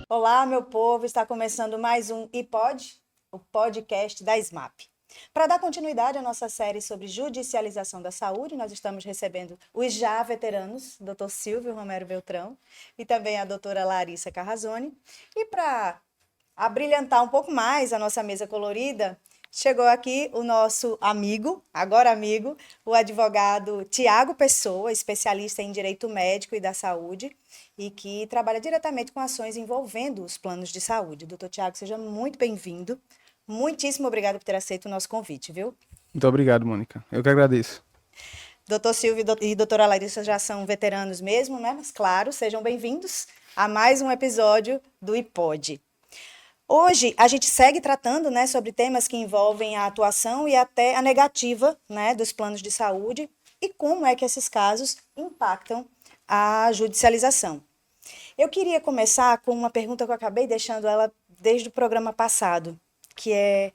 Olá, meu povo, está começando mais um iPod, o podcast da SMAP. Para dar continuidade à nossa série sobre judicialização da saúde, nós estamos recebendo os já veteranos, Dr. Silvio Romero Beltrão e também a doutora Larissa Carrazone. E para abrilhantar um pouco mais a nossa mesa colorida, chegou aqui o nosso amigo, agora amigo, o advogado Tiago Pessoa, especialista em direito médico e da saúde, e que trabalha diretamente com ações envolvendo os planos de saúde. Doutor Tiago, seja muito bem-vindo. Muitíssimo obrigado por ter aceito o nosso convite, viu? Muito obrigado, Mônica. Eu que agradeço. Doutor Silvio e doutora Larissa já são veteranos mesmo, né? Mas claro, sejam bem-vindos a mais um episódio do iPod. Hoje a gente segue tratando, né, sobre temas que envolvem a atuação e até a negativa, né, dos planos de saúde e como é que esses casos impactam a judicialização. Eu queria começar com uma pergunta que eu acabei deixando ela desde o programa passado, que é: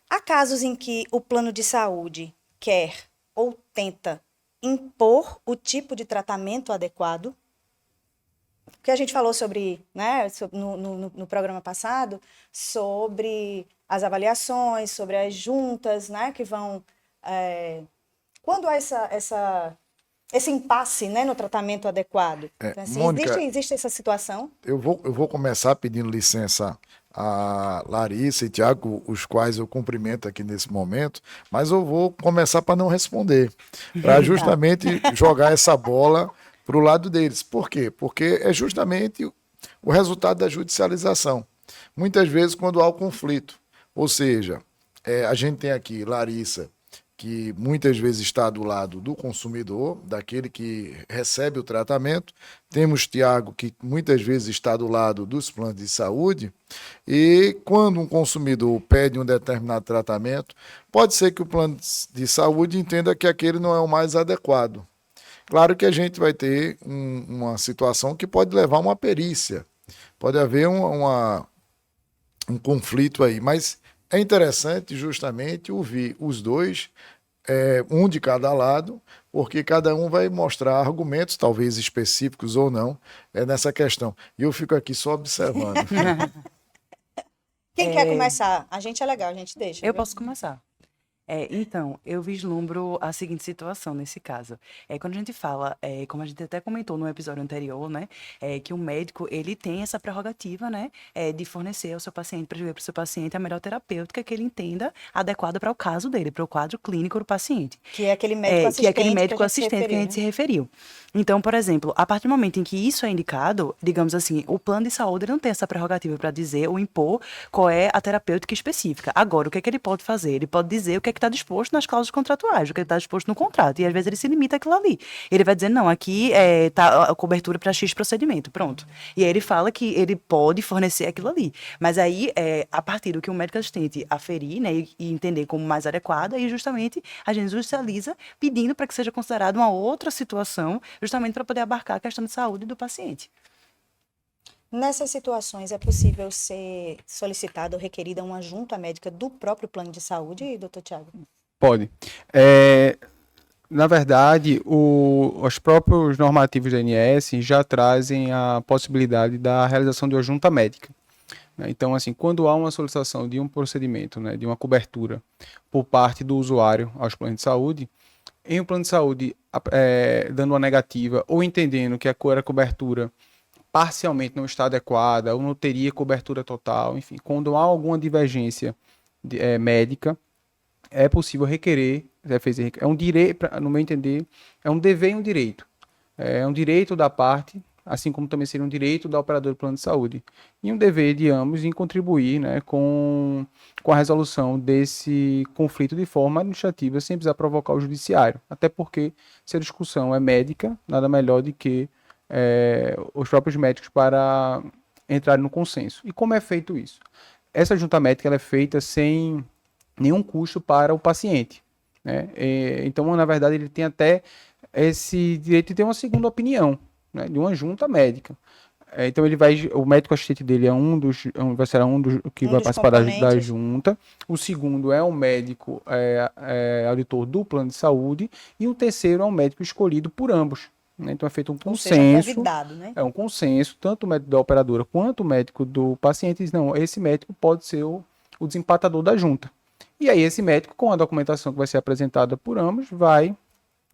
há casos em que o plano de saúde quer ou tenta impor o tipo de tratamento adequado? Que a gente falou sobre, né, no programa passado, sobre as avaliações, sobre as juntas, né, que vão... quando há esse impasse, né, no tratamento adequado. Então, assim, Mônica, existe essa situação? eu vou começar pedindo licença a Larissa e Tiago, os quais eu cumprimento aqui nesse momento, mas eu vou começar para não responder, para justamente jogar essa bola para o lado deles. Por quê? Porque é justamente o resultado da judicialização. Muitas vezes, quando há o conflito, ou seja, a gente tem aqui Larissa, que muitas vezes está do lado do consumidor, daquele que recebe o tratamento. Temos Tiago, que muitas vezes está do lado dos planos de saúde. E quando um consumidor pede um determinado tratamento, pode ser que o plano de saúde entenda que aquele não é o mais adequado. Claro que a gente vai ter uma situação que pode levar a uma perícia, pode haver um conflito aí, mas é interessante justamente ouvir os dois, um de cada lado, porque cada um vai mostrar argumentos, talvez específicos ou não, nessa questão. E eu fico aqui só observando. Quem quer começar? A gente é legal, a gente deixa. Eu viu? posso começar. Então, eu vislumbro a seguinte situação nesse caso. Quando a gente fala, como a gente até comentou no episódio anterior, né, que o médico ele tem essa prerrogativa, né, de fornecer ao seu paciente, prescrever para o seu paciente a melhor terapêutica que ele entenda adequada para o caso dele, para o quadro clínico do paciente. Que é aquele médico assistente Que é aquele médico que a gente se assistente que a referiu, gente né? se referiu. Então, por exemplo, a partir do momento em que isso é indicado, digamos assim, o plano de saúde ele não tem essa prerrogativa para dizer ou impor qual é a terapêutica específica. Agora, o que é que ele pode fazer? Ele pode dizer o que é que está disposto nas cláusulas contratuais, o que está disposto no contrato. E às vezes ele se limita àquilo ali. Ele vai dizer, não, aqui está a cobertura para X procedimento, pronto. E aí ele fala que ele pode fornecer aquilo ali. Mas aí, a partir do que o médico assistente aferir, né, e entender como mais adequado, aí justamente a gente judicializa pedindo para que seja considerada uma outra situação, justamente para poder abarcar a questão de saúde do paciente. Nessas situações, é possível ser solicitada ou requerida uma junta médica do próprio plano de saúde, doutor Tiago? Pode. Na verdade, os próprios normativos da ANS já trazem a possibilidade da realização de uma junta médica, né? Então, assim, quando há uma solicitação de um procedimento, né, de uma cobertura por parte do usuário aos planos de saúde, em um plano de saúde dando uma negativa ou entendendo que a cobertura parcialmente não está adequada ou não teria cobertura total, enfim, quando há alguma divergência médica, é possível requerer, é um direito, no meu entender, é um dever e um direito. É um direito da parte, assim como também seria um direito da operadora do plano de saúde, e um dever de ambos em contribuir, né, com a resolução desse conflito de forma administrativa, sem precisar provocar o judiciário. Até porque, se a discussão é médica, nada melhor do que os próprios médicos para entrarem no consenso. E como é feito isso? Essa junta médica ela é feita sem nenhum custo para o paciente, né? Então, na verdade, ele tem até esse direito de ter uma segunda opinião, né, de uma junta médica. Então o médico assistente dele vai ser um dos que vai participar da junta. O segundo é um médico auditor do plano de saúde e o terceiro é um médico escolhido por ambos, né? Então é feito um Ou seja, deve consenso, dado, né? é um consenso, tanto o médico da operadora quanto o médico do paciente diz, não, esse médico pode ser o desempatador da junta. E aí esse médico, com a documentação que vai ser apresentada por ambos, vai,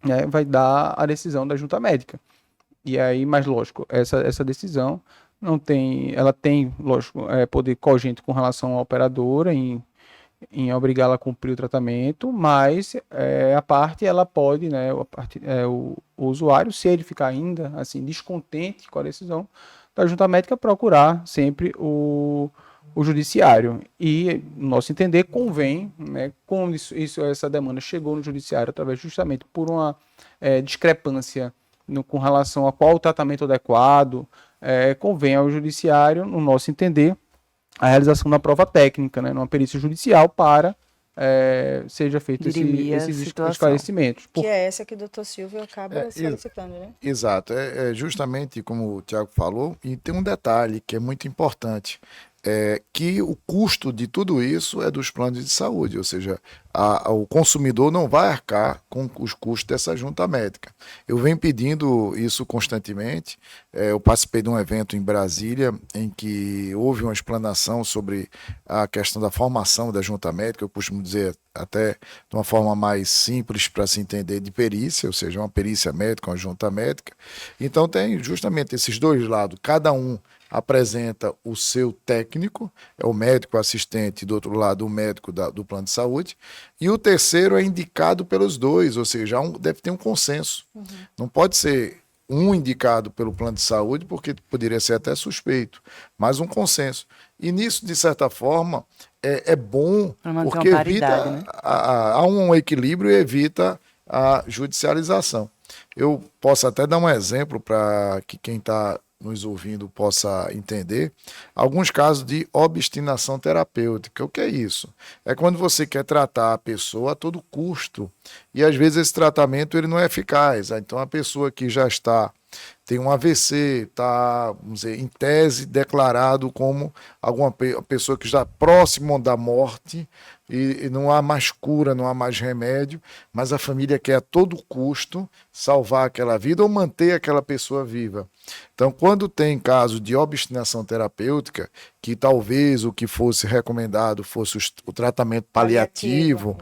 né, vai dar a decisão da junta médica. E aí, mas lógico, essa decisão não tem, ela tem, lógico, poder cogente com relação à operadora em obrigá-la a cumprir o tratamento, mas a parte ela pode, né, o usuário, se ele ficar ainda assim descontente com a decisão da junta médica, procurar sempre o judiciário. E, no nosso entender, convém, né, como essa demanda chegou no judiciário através justamente por uma discrepância com relação a qual o tratamento adequado, convém ao judiciário, no nosso entender, a realização da prova técnica, né, numa perícia judicial para seja feito Dirimir a esses situação. esclarecimentos. Que é essa que o doutor Silvio acaba É, solicitando, né? Exato, é justamente como o Tiago falou, e tem um detalhe que é muito importante, que o custo de tudo isso é dos planos de saúde, ou seja, o consumidor não vai arcar com os custos dessa junta médica. Eu venho pedindo isso constantemente, eu participei de um evento em Brasília em que houve uma explanação sobre a questão da formação da junta médica, eu costumo dizer até de uma forma mais simples para se entender, de perícia, ou seja, uma perícia médica, uma junta médica. Então tem justamente esses dois lados, cada um apresenta o seu técnico, é o médico assistente, do outro lado o médico do plano de saúde, e o terceiro é indicado pelos dois, ou seja, deve ter um consenso. Não pode ser um indicado pelo plano de saúde, porque poderia ser até suspeito, mas um consenso. E nisso, de certa forma, é bom, Pra manter porque uma paridade, evita, né? há um equilíbrio e evita a judicialização. Eu posso até dar um exemplo para que quem está nos ouvindo possa entender, alguns casos de obstinação terapêutica. O que é isso? É quando você quer tratar a pessoa a todo custo e às vezes esse tratamento ele não é eficaz. Então a pessoa que já tem um AVC, está, vamos dizer, em tese declarado como alguma pessoa que está próximo da morte e não há mais cura, não há mais remédio, mas a família quer a todo custo salvar aquela vida ou manter aquela pessoa viva. Então, quando tem caso de obstinação terapêutica, que talvez o que fosse recomendado fosse o tratamento paliativo,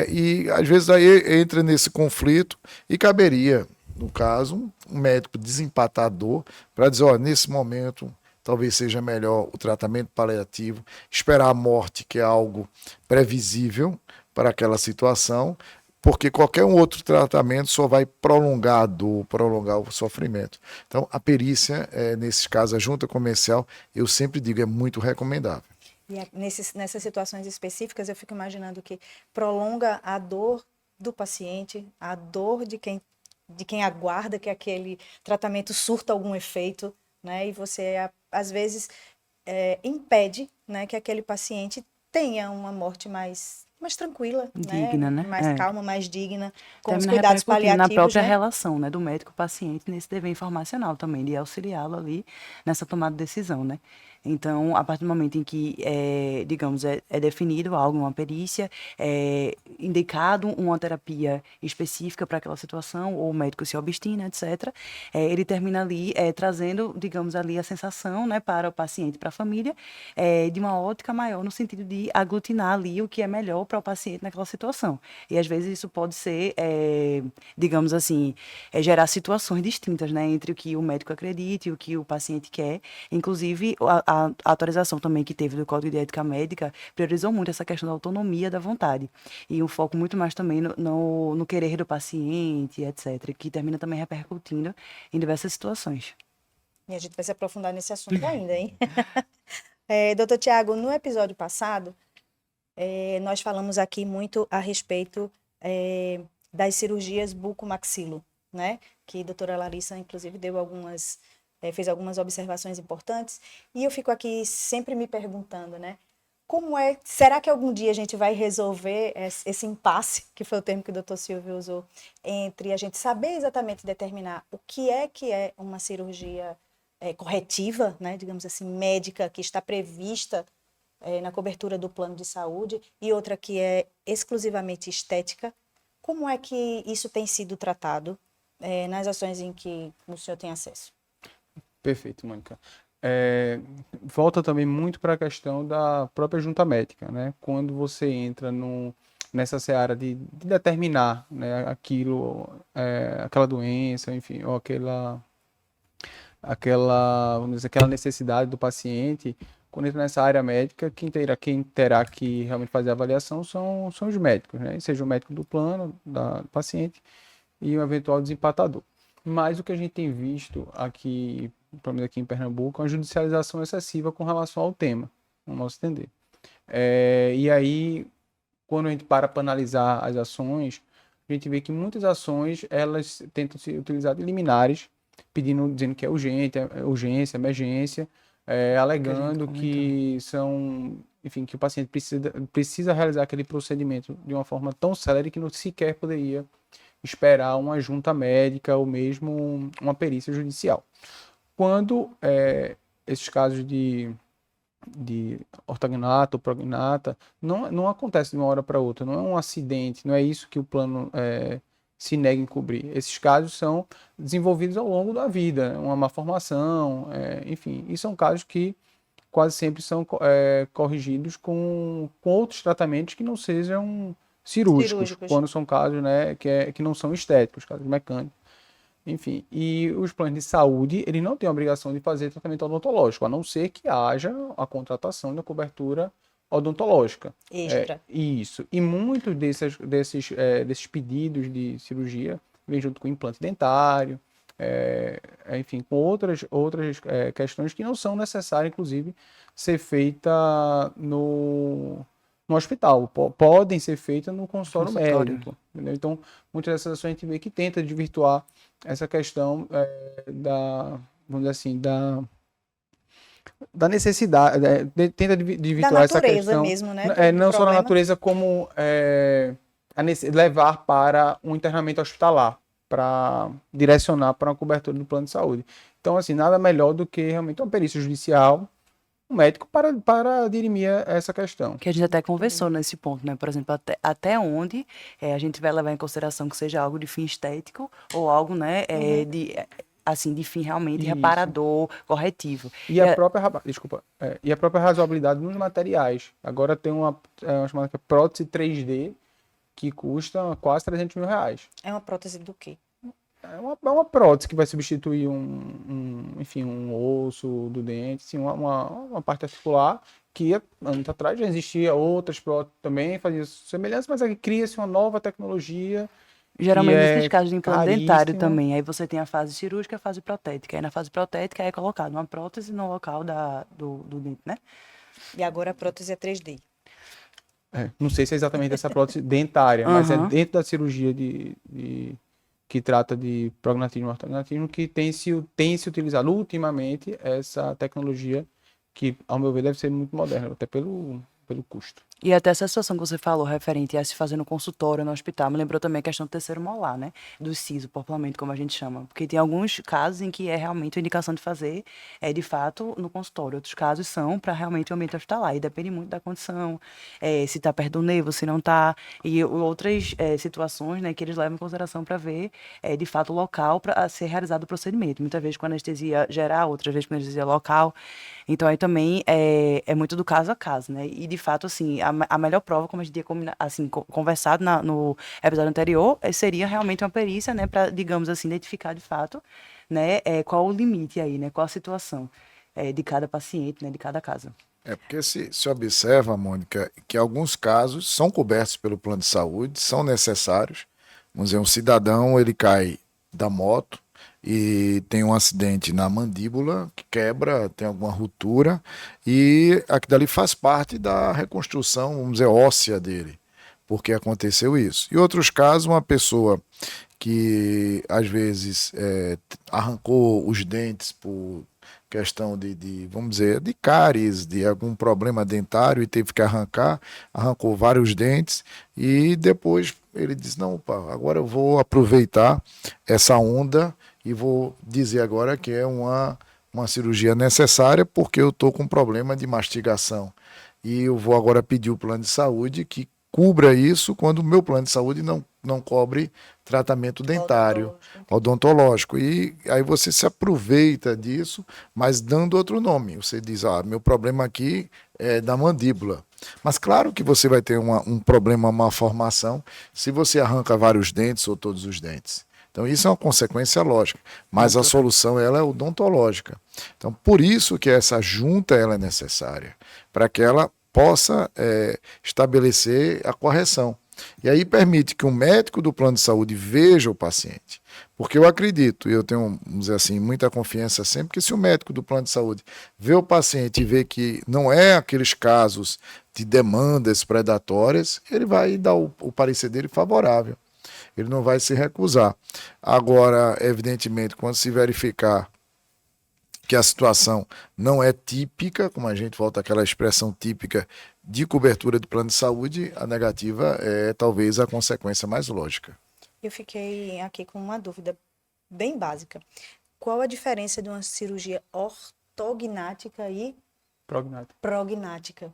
e às vezes aí entra nesse conflito e caberia, no caso, um médico desempatador para dizer, ó, nesse momento talvez seja melhor o tratamento paliativo, esperar a morte, que é algo previsível para aquela situação, porque qualquer um outro tratamento só vai prolongar a dor, prolongar o sofrimento. Então, a perícia, nesses casos, a junta comercial, eu sempre digo, é muito recomendável. E nessas situações específicas, eu fico imaginando que prolonga a dor do paciente, a dor de quem aguarda que aquele tratamento surta algum efeito, né? E você, às vezes, impede, né, que aquele paciente tenha uma morte mais tranquila, Digna, né? Mais calma, mais digna, com os Termina cuidados repercutindo na paliativos, própria né? relação, né, do médico-paciente nesse dever informacional também, de auxiliá-lo ali nessa tomada de decisão, né? Então, a partir do momento em que, digamos, é definido algo, uma perícia, é indicado uma terapia específica para aquela situação, ou o médico se obstina, etc., ele termina ali trazendo, digamos, ali a sensação, né, para o paciente, para a família, de uma ótica maior, no sentido de aglutinar ali o que é melhor para o paciente naquela situação. E, às vezes, isso pode ser, digamos assim, gerar situações distintas, né, entre o que o médico acredita e o que o paciente quer. Inclusive, a atualização também que teve do Código de Ética Médica priorizou muito essa questão da autonomia da vontade. E um foco muito mais também no querer do paciente, etc., que termina também repercutindo em diversas situações. E a gente vai se aprofundar nesse assunto ainda, hein? Doutor Tiago, no episódio passado, nós falamos aqui muito a respeito das cirurgias bucomaxilo, né? Que a doutora Larissa, inclusive, fez algumas observações importantes. E eu fico aqui sempre me perguntando, né? Será que algum dia a gente vai resolver esse impasse, que foi o termo que o doutor Silvio usou, entre a gente saber exatamente determinar o que é uma cirurgia corretiva, né? Digamos assim, médica, que está prevista na cobertura do plano de saúde, e outra que é exclusivamente estética? Como é que isso tem sido tratado nas ações em que o senhor tem acesso? Perfeito, Mônica. Volta também muito para a questão da própria junta médica, né? Quando você entra nessa seara de determinar, né, aquela doença, enfim, ou vamos dizer, aquela necessidade do paciente, quando entra nessa área médica, quem terá que realmente fazer a avaliação são os médicos, né? Seja o médico do plano, do paciente e o eventual desempatador. Mas o que a gente tem visto aqui, pelo menos aqui em Pernambuco, é uma judicialização excessiva com relação ao tema, no nosso entender. E aí, quando a gente para analisar as ações, a gente vê que muitas ações, elas tentam se utilizar de liminares, dizendo que é urgência, emergência, alegando que enfim, que o paciente precisa realizar aquele procedimento de uma forma tão célere que não sequer poderia esperar uma junta médica ou mesmo uma perícia judicial. Quando esses casos de ortognato ou prognata não acontece de uma hora para outra, não é um acidente, não é isso que o plano se nega em cobrir. Esses casos são desenvolvidos ao longo da vida, uma má formação, enfim, e são casos que quase sempre são corrigidos com outros tratamentos que não sejam cirúrgicos, quando são casos, né, que não são estéticos, casos mecânicos, enfim. E os planos de saúde, eles não têm a obrigação de fazer tratamento odontológico, a não ser que haja a contratação da cobertura odontológica. Extra. Isso. E muitos desses pedidos de cirurgia vêm junto com implante dentário, enfim, com outras questões que não são necessárias, inclusive, ser feita no hospital, podem ser feitas no consultório médico. Entendeu? Então, muitas dessas ações a gente vê que tenta desvirtuar essa questão vamos dizer assim, da necessidade, tenta desvirtuar essa questão. Mesmo, né? Não só na natureza, como levar para um internamento hospitalar, para direcionar para uma cobertura do plano de saúde. Então, assim, nada melhor do que realmente uma perícia judicial, um médico para dirimir essa questão. Que a gente até conversou nesse ponto, né? Por exemplo, até onde a gente vai levar em consideração que seja algo de fim estético ou algo, né, de fim realmente reparador, corretivo. E a própria razoabilidade nos materiais. Agora tem uma chamada prótese 3D que custa quase R$300 mil. É uma prótese do quê? É uma prótese que vai substituir enfim, um osso do dente, assim, uma parte articular que anos atrás já existia outras próteses também, faziam semelhança, mas aqui cria-se uma nova tecnologia. Geralmente nesses casos de implante dentário também, aí você tem a fase cirúrgica e a fase protética. Aí na fase protética é colocado uma prótese no local do dente, né? E agora a prótese é 3D. Não sei se é exatamente essa prótese dentária, mas é dentro da cirurgia que trata de prognatismo e ortognatismo que tem se utilizado ultimamente essa tecnologia que, ao meu ver, deve ser muito moderna, até pelo custo. E até essa situação que você falou, referente a se fazer no consultório, no hospital, me lembrou também a questão do terceiro molar, né? Do siso, popularmente, como a gente chama. Porque tem alguns casos em que é realmente a indicação de fazer, de fato, no consultório. Outros casos são para realmente o ambiente hospitalar. E depende muito da condição, se está perto do nervo, se não está. E outras situações, né, que eles levam em consideração para ver, de fato, o local para ser realizado o procedimento. Muitas vezes com anestesia geral, outras vezes com anestesia local. Então, aí também é muito do caso a caso, né? E, de fato, assim, a melhor prova, como a gente tinha conversado no episódio anterior, seria realmente uma perícia, né? Para, digamos assim, identificar, de fato, né? Qual o limite aí, né? Qual a situação de cada paciente, né? De cada caso. Porque se observa, Mônica, que alguns casos são cobertos pelo plano de saúde, são necessários. Vamos dizer, um cidadão, ele cai da moto, e tem um acidente na mandíbula que quebra, tem alguma ruptura e aquilo ali faz parte da reconstrução, vamos dizer, óssea dele, porque aconteceu isso. E outros casos, uma pessoa que às vezes arrancou os dentes por questão vamos dizer, de cáries, de algum problema dentário e teve que arrancou vários dentes e depois ele diz, não, opa, agora eu vou aproveitar essa onda e vou dizer agora que é uma cirurgia necessária porque eu estou com problema de mastigação. E eu vou agora pedir o plano de saúde que cubra isso quando o meu plano de saúde não cobre tratamento dentário, odontológico. E aí você se aproveita disso, mas dando outro nome. Você diz, meu problema aqui é da mandíbula. Mas claro que você vai ter um problema, uma malformação, se você arranca vários dentes ou todos os dentes. Então isso é uma consequência lógica, mas a solução ela é odontológica. Então por isso que essa junta ela é necessária, para que ela possa estabelecer a correção. E aí permite que o médico do plano de saúde veja o paciente. Porque eu acredito, e eu tenho, vamos dizer assim, muita confiança sempre, que se o médico do plano de saúde vê o paciente e vê que não é aqueles casos de demandas predatórias, ele vai dar o parecer dele favorável. Ele não vai se recusar. Agora, evidentemente, quando se verificar que a situação não é típica, como a gente volta àquela expressão típica de cobertura do plano de saúde, a negativa é talvez a consequência mais lógica. Eu fiquei aqui com uma dúvida bem básica. Qual a diferença de uma cirurgia ortognática e prognática?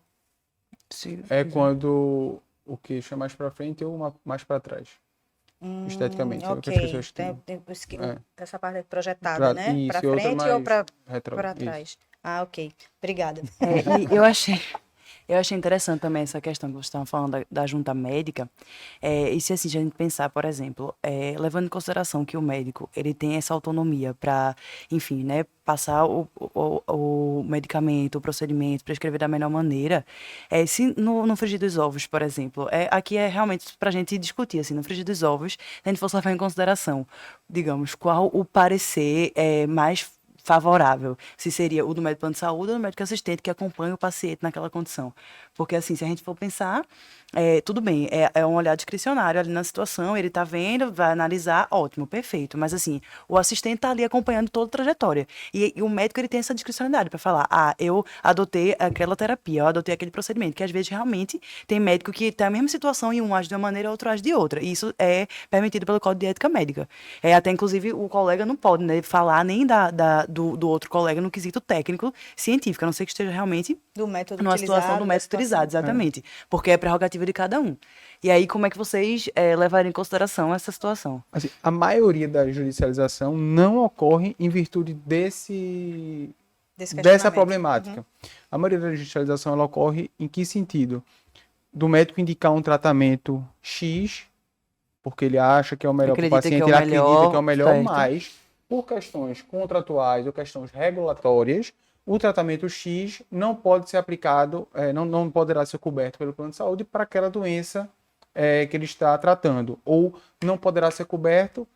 É quando o queixo é mais para frente ou mais para trás. Esteticamente, é o que as pessoas têm. Essa parte é projetada, né? Para frente ou para trás? Ah, ok. Obrigada. E eu achei interessante também essa questão que vocês estavam falando da junta médica. E se assim, a gente pensar, por exemplo, levando em consideração que o médico ele tem essa autonomia para, enfim, né, passar o medicamento, o procedimento, prescrever da melhor maneira, se no frigir dos ovos, por exemplo, aqui é realmente para a gente discutir, assim, no frigir dos ovos, se a gente fosse levar em consideração, digamos, qual o parecer mais favorável, se seria o do médico plano de saúde ou do médico assistente que acompanha o paciente naquela condição. Porque, assim, se a gente for pensar, tudo bem, é um olhar discricionário ali na situação, ele está vendo, vai analisar, ótimo, perfeito. Mas, assim, o assistente está ali acompanhando toda a trajetória. E o médico, ele tem essa discricionalidade para falar, eu adotei aquela terapia, eu adotei aquele procedimento, que às vezes realmente tem médico que tem a mesma situação e um age de uma maneira, outro age de outra. E isso é permitido pelo Código de Ética Médica. Até, inclusive, o colega não pode, né, falar nem do outro colega no quesito técnico científico, a não ser que esteja realmente do método numa utilizado, situação do método utilizado, exatamente. Porque é prerrogativa de cada um. E aí, como é que vocês levariam em consideração essa situação? Assim, a maioria da judicialização não ocorre em virtude dessa problemática. A maioria da judicialização ela ocorre em que sentido? Do médico indicar um tratamento X, porque ele acha que é o melhor para o paciente, ele acredita que é o melhor, certo. Mas por questões contratuais ou questões regulatórias, o tratamento X não pode ser aplicado, não poderá ser coberto pelo plano de saúde para aquela doença que ele está tratando, ou não poderá ser coberto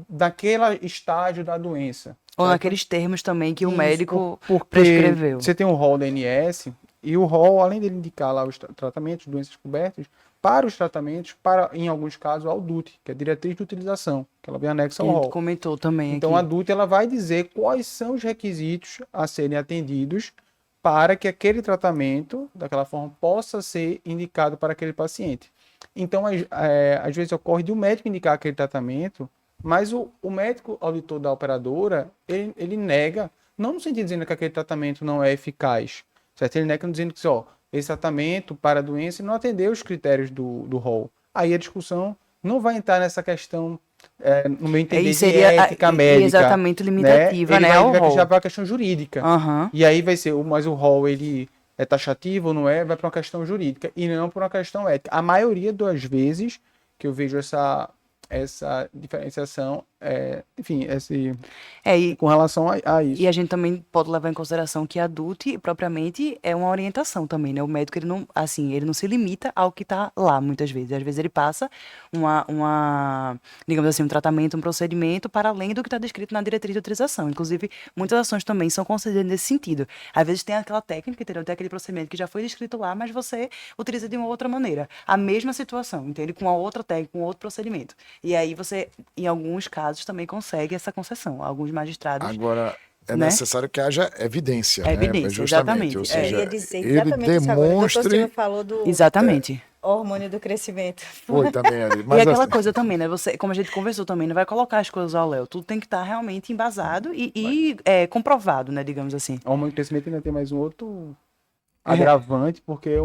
daquele estágio da doença. Ou certo? Naqueles termos também que o médico prescreveu. Você tem um rol da ANS, e o rol, além de indicar lá os tratamentos, doenças cobertas, para os tratamentos, em alguns casos, a DUT, que é a diretriz de utilização, que ela vem anexa ao rol. A gente comentou também então, aqui. A DUT ela vai dizer quais são os requisitos a serem atendidos para que aquele tratamento, daquela forma, possa ser indicado para aquele paciente. Então, às vezes ocorre de um médico indicar aquele tratamento, mas o médico auditor da operadora, ele nega, não no sentido de dizendo que aquele tratamento não é eficaz, certo? Ele nega dizendo que esse tratamento para a doença não atendeu os critérios do rol. Aí a discussão não vai entrar nessa questão, no meu entender, de ética médica. Exatamente limitativa, né? Ele vai já para a questão jurídica. Uhum. E aí vai ser, mas o rol, ele é taxativo ou não é? Vai para uma questão jurídica e não para uma questão ética. A maioria das vezes que eu vejo essa diferenciação, enfim, com relação a isso. E a gente também pode levar em consideração que a DUT, propriamente, é uma orientação também, né? O médico, ele não se limita ao que está lá, muitas vezes. Às vezes ele passa digamos assim, um tratamento, um procedimento para além do que está descrito na diretriz de utilização. Inclusive, muitas ações também são concedidas nesse sentido. Às vezes tem aquela técnica, entendeu? Tem aquele procedimento que já foi descrito lá, mas você utiliza de uma outra maneira. A mesma situação, entende? Com uma outra técnica, com outro procedimento. E aí você, em alguns casos, também consegue essa concessão. Alguns magistrados... Agora, necessário que haja evidência. Evidência, exatamente. Ou seja, eu ia dizer ele demonstre... O falou do exatamente. Hormônio do crescimento. Foi também ali. Mas e aquela coisa também, né? Você, como a gente conversou também, não vai colocar as coisas ao léu. Tudo tem que estar realmente embasado e comprovado, né? Digamos assim. O hormônio do crescimento ainda tem mais um outro agravante, porque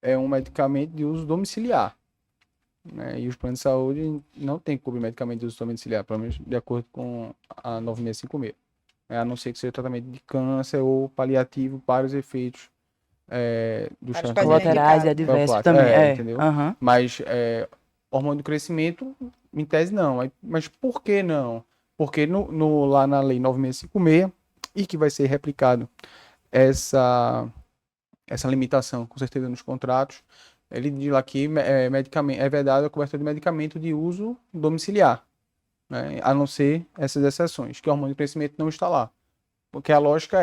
é um medicamento de uso domiciliar, né? E os planos de saúde não têm que cobrir medicamento de uso domiciliar, pelo menos de acordo com a 9656. A não ser que seja tratamento de câncer ou paliativo para os efeitos dos Para os quais ele é Colaterais e indicado. adversos também. entendeu? Aham. Mas hormônio do crescimento, em tese, não. Mas por que não? Porque lá na lei 9656, e que vai ser replicado essa limitação, com certeza, nos contratos, ele diz lá que medicamento, é vedado a cobertura de medicamento de uso domiciliar, né? A não ser essas exceções, que o hormônio de crescimento não está lá. Porque a lógica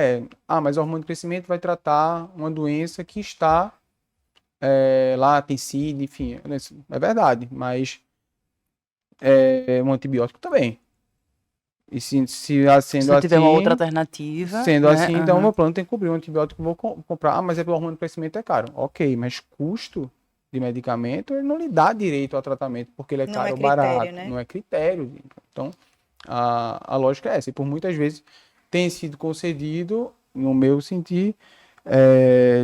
mas o hormônio de crescimento vai tratar uma doença que está lá, tem SIDA, enfim, é verdade, mas um antibiótico também. E sendo Se assim, tiver uma outra alternativa. sendo né? assim, então Aham. meu plano tem que cobrir um antibiótico que eu vou comprar. Mas o hormônio de crescimento é caro. Ok, mas custo de medicamento ele não lhe dá direito ao tratamento porque ele é Não caro é ou critério, barato. né? Não é critério. Então, a lógica é essa. E por muitas vezes tem sido concedido, no meu sentir,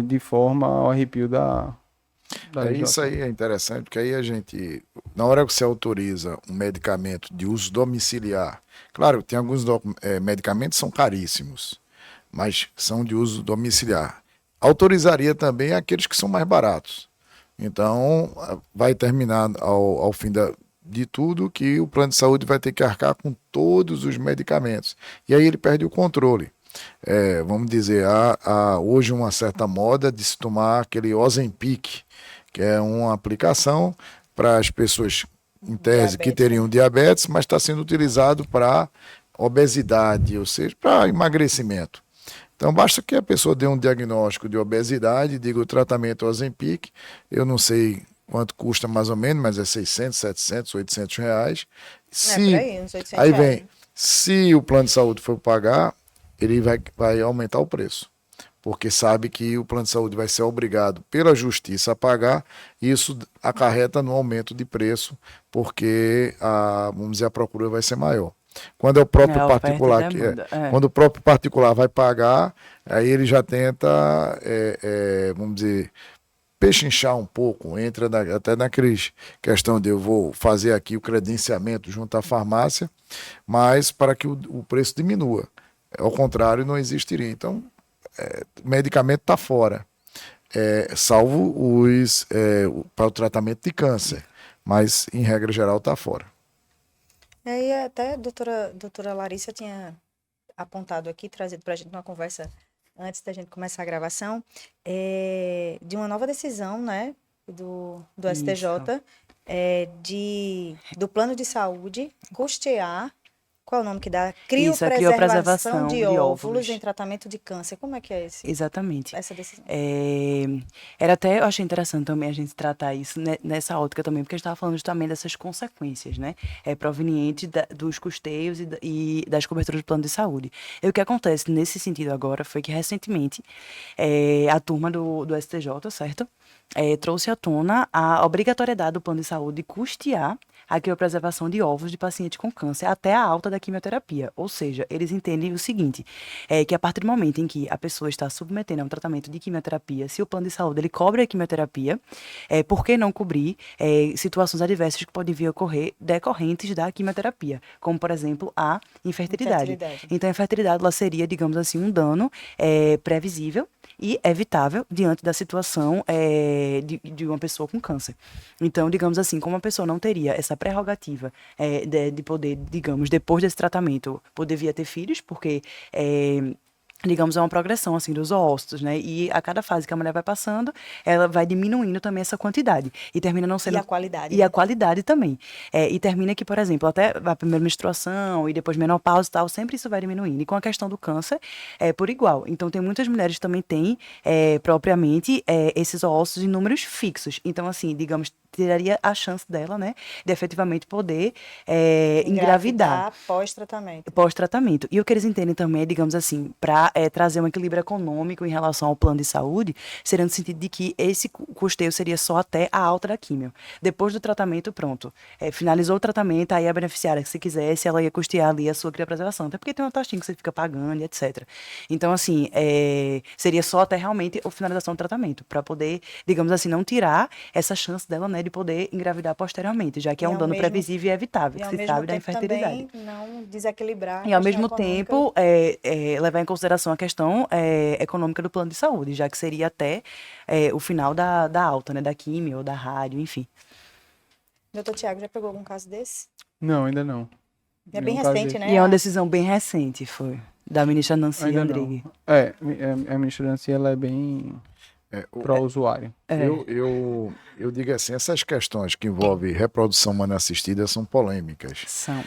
de forma ao arrepio da Isso legislação. aí é interessante, porque aí a gente, na hora que você autoriza um medicamento de uso domiciliar, claro, tem alguns medicamentos que são caríssimos, mas são de uso domiciliar. Autorizaria também aqueles que são mais baratos. Então, vai terminar ao fim de tudo que o plano de saúde vai ter que arcar com todos os medicamentos. E aí ele perde o controle. Vamos dizer, há hoje uma certa moda de se tomar aquele Ozempic, que é uma aplicação para as pessoas, em tese, que Diabetes, teriam diabetes, mas está sendo utilizado para obesidade, ou seja, para emagrecimento. Então, basta que a pessoa dê um diagnóstico de obesidade, diga o tratamento Ozempic, eu não sei quanto custa mais ou menos, mas é 600, 700, 800 reais. Por aí, uns 800 Aí reais. vem, se o plano de saúde for pagar, ele vai aumentar o preço, porque sabe que o plano de saúde vai ser obrigado pela justiça a pagar, e isso acarreta no aumento de preço, porque vamos dizer, a procura vai ser maior. Quando é o próprio A oferta e particular demanda, quando o próprio particular vai pagar, aí ele já tenta, vamos dizer, pechinchar um pouco, entra até naquela questão de eu vou fazer aqui o credenciamento junto à farmácia, mas para que o preço diminua. Ao contrário, não existiria. Então, o medicamento está fora, salvo para o tratamento de câncer, mas em regra geral está fora. E aí até a doutora Larissa tinha apontado aqui, trazido para a gente uma conversa antes da gente começar a gravação, de uma nova decisão, né, do STJ, do plano de saúde custear, qual é o nome que dá? Isso, a Criopreservação criopreservação de de óvulos óvulos. em tratamento de câncer. Como é que é Exatamente. essa decisão? Era até, eu achei interessante também a gente tratar isso nessa ótica também, porque a gente estava falando justamente dessas consequências, né? Provenientes dos custeios e das coberturas do plano de saúde. E o que acontece nesse sentido agora foi que recentemente a turma do STJ, certo? Trouxe à tona a obrigatoriedade do plano de saúde custear a criopreservação de óvulos de pacientes com câncer até a alta da quimioterapia. Ou seja, eles entendem o seguinte, que a partir do momento em que a pessoa está submetendo a um tratamento de quimioterapia, se o plano de saúde ele cobre a quimioterapia, por que não cobrir situações adversas que podem vir a ocorrer decorrentes da quimioterapia, como, por exemplo, a infertilidade. Então, a infertilidade ela seria, digamos assim, um dano previsível e evitável diante da situação de uma pessoa com câncer. Então, digamos assim, como a pessoa não teria essa prerrogativa de poder, digamos, depois desse tratamento, poder vir a ter filhos, porque digamos, é uma progressão, assim, dos ócitos, né? E a cada fase que a mulher vai passando, ela vai diminuindo também essa quantidade. E termina não sendo... E a qualidade. E a qualidade também. E termina que, por exemplo, até a primeira menstruação e depois menopausa e tal, sempre isso vai diminuindo. E com a questão do câncer, é por igual. Então, tem muitas mulheres que também têm, propriamente, esses ócitos em números fixos. Então, assim, digamos, tiraria a chance dela, né, de efetivamente poder engravidar. Pós-tratamento. Pós-tratamento. E o que eles entendem também é, digamos assim, para trazer um equilíbrio econômico em relação ao plano de saúde, seria no sentido de que esse custeio seria só até a alta da químio. Depois do tratamento, pronto. Finalizou o tratamento, aí a beneficiária, se quisesse, ela ia custear ali a sua criopreservação. Até porque tem uma taxinha que você fica pagando e etc. Então, assim, seria só até realmente a finalização do tratamento, para poder, digamos assim, não tirar essa chance dela, né, de poder engravidar posteriormente, já que é um dano previsível e evitável, que se sabe da infertilidade. Também não desequilibrar. E, ao mesmo tempo, levar em consideração a questão econômica do plano de saúde, já que seria até o final da alta, né, da químio ou da rádio, enfim. Doutor Tiago, já pegou algum caso desse? Não, ainda não. É bem recente, né? E é uma decisão bem recente, foi, da ministra Nancy Ainda Andrighi. A ministra Nancy, ela é bem pró-usuário. Eu digo assim, essas questões que envolvem reprodução humana assistida são polêmicas. São.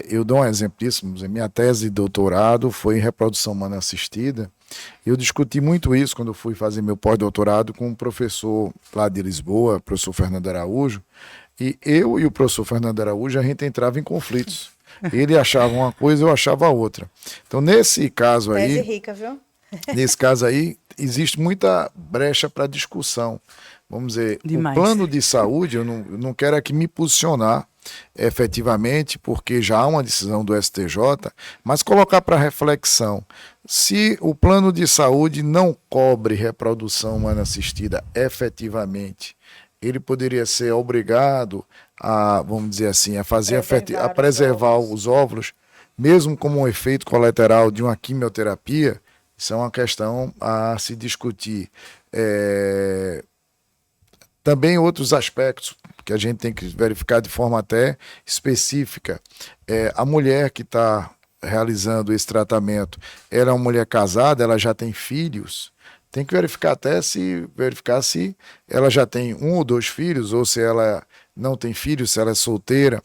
Eu dou um exemplo disso. Minha tese de doutorado foi em reprodução humana assistida. Eu discuti muito isso quando eu fui fazer meu pós-doutorado com um professor lá de Lisboa, professor Fernando Araújo. E eu e o professor Fernando Araújo, a gente entrava em conflitos. Ele achava uma coisa, eu achava outra. Então, nesse caso aí... Tese rica, viu? Nesse caso aí, existe muita brecha para discussão. Vamos dizer, Demais. O plano de saúde, eu não quero aqui me posicionar efetivamente, porque já há uma decisão do STJ, mas colocar para reflexão. Se o plano de saúde não cobre reprodução humana assistida efetivamente, ele poderia ser obrigado a, vamos dizer assim, a preservar os óvulos, mesmo como um efeito colateral de uma quimioterapia. Isso é uma questão a se discutir. Também outros aspectos que a gente tem que verificar de forma até específica. A mulher que está realizando esse tratamento, ela é uma mulher casada, ela já tem filhos. Tem que verificar se ela já tem 1 ou 2 filhos, ou se ela não tem filhos, se ela é solteira.